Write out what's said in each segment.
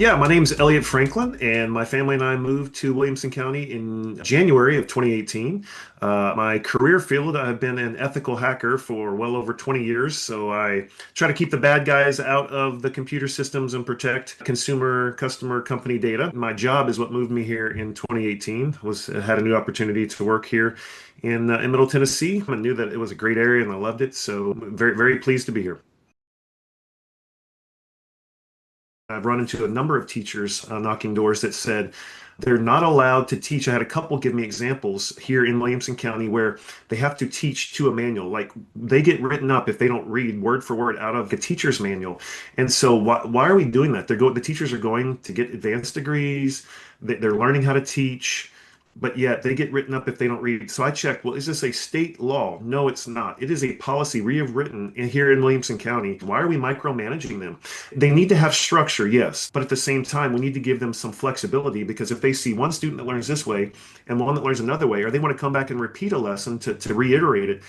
Yeah, my name's Elliott Franklin, and my family and I moved to Williamson County in January of 2018. My career field, I've been an ethical hacker for well over 20 years, so I try to keep the bad guys out of the computer systems and protect consumer, customer, company data. My job is what moved me here in 2018. Had a new opportunity to work here in Middle Tennessee. I knew that it was a great area and I loved it, so very, very pleased to be here. I've run into a number of teachers knocking doors that said they're not allowed to teach. I had a couple give me examples here in Williamson County where they have to teach to a manual. Like they get written up if they don't read word for word out of a teacher's manual. And so why are we doing that? The teachers are going to get advanced degrees. They're learning how to teach. But yet they get written up if they don't read. So I checked, well, is this a state law? No, it's not. It is a policy we have written here in Williamson County. Why are we micromanaging them? They need to have structure, yes, but at the same time, we need to give them some flexibility because if they see one student that learns this way and one that learns another way, or they want to come back and repeat a lesson to reiterate it,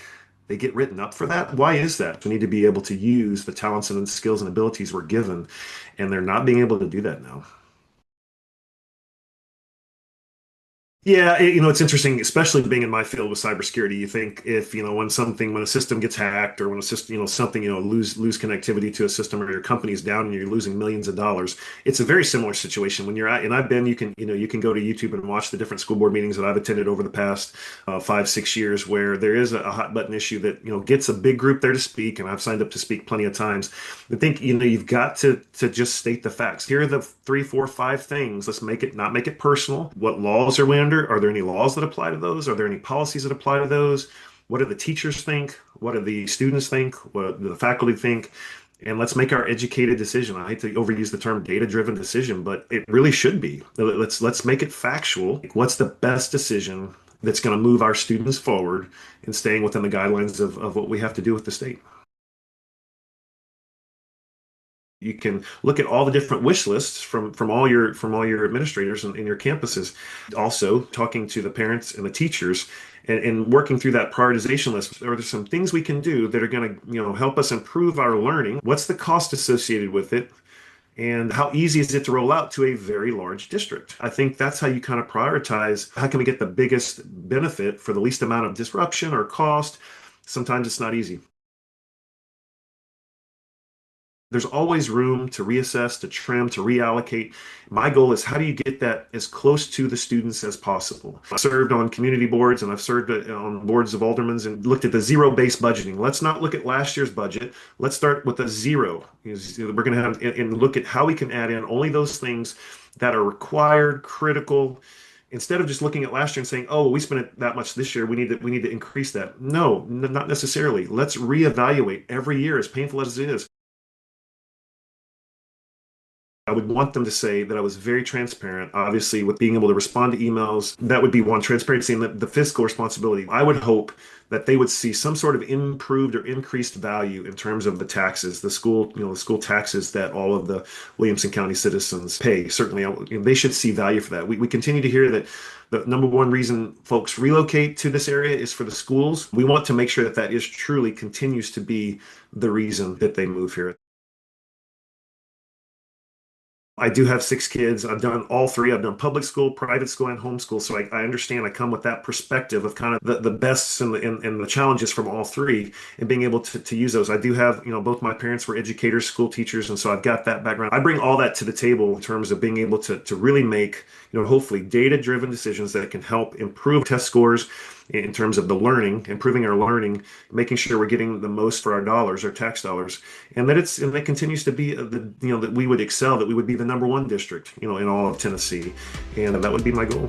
they get written up for that. Why is that? We need to be able to use the talents and skills and abilities we're given, and they're not being able to do that now. Yeah, it's interesting, especially being in my field with cybersecurity. You think if, when a system gets hacked or when a system, something, lose connectivity to a system or your company's down and you're losing millions of dollars, it's a very similar situation when you're at, and you can go to YouTube and watch the different school board meetings that I've attended over the past 5, 6 years where there is a hot button issue that, gets a big group there to speak. And I've signed up to speak plenty of times. I think, you've got to just state the facts. Here are the 3, 4, 5 things. Let's not make it personal. What laws are we under? Are there any laws that apply to those? Are there any policies that apply to those? What do the teachers think? What do the students think? What do the faculty think? And let's make our educated decision. I hate to overuse the term data-driven decision, but it really should be. Let's make it factual. What's the best decision that's going to move our students forward and staying within the guidelines of what we have to do with the state? You can look at all the different wish lists from all your administrators in your campuses. Also, talking to the parents and the teachers and working through that prioritization list. Are there some things we can do that are going to help us improve our learning? What's the cost associated with it? And how easy is it to roll out to a very large district? I think that's how you kind of prioritize how can we get the biggest benefit for the least amount of disruption or cost. Sometimes it's not easy. There's always room to reassess, to trim, to reallocate. My goal is how do you get that as close to the students as possible? I served on community boards and I've served on boards of aldermans and looked at the zero-based budgeting. Let's not look at last year's budget. Let's start with a zero. We're going to have and look at how we can add in only those things that are required, critical, instead of just looking at last year and saying, "Oh, we spent it that much this year. We need to increase that." No, not necessarily. Let's reevaluate every year, as painful as it is. I would want them to say that I was very transparent, obviously, with being able to respond to emails. That would be one, transparency and the fiscal responsibility. I would hope that they would see some sort of improved or increased value in terms of the taxes, the school taxes that all of the Williamson County citizens pay. Certainly, they should see value for that. We continue to hear that the number one reason folks relocate to this area is for the schools. We want to make sure that that is truly continues to be the reason that they move here. I do have 6 kids. I've done all three. I've done public school, private school, and homeschool. So I understand. I come with that perspective of kind of the bests and the challenges from all three and being able to use those. I do have, both my parents were educators, school teachers, and so I've got that background. I bring all that to the table in terms of being able to really make, hopefully data-driven decisions that can help improve test scores in terms of the learning, improving our learning, making sure we're getting the most for our dollars, our tax dollars, and that continues to be that we would excel, that we would be the number one district, in all of Tennessee, and that would be my goal.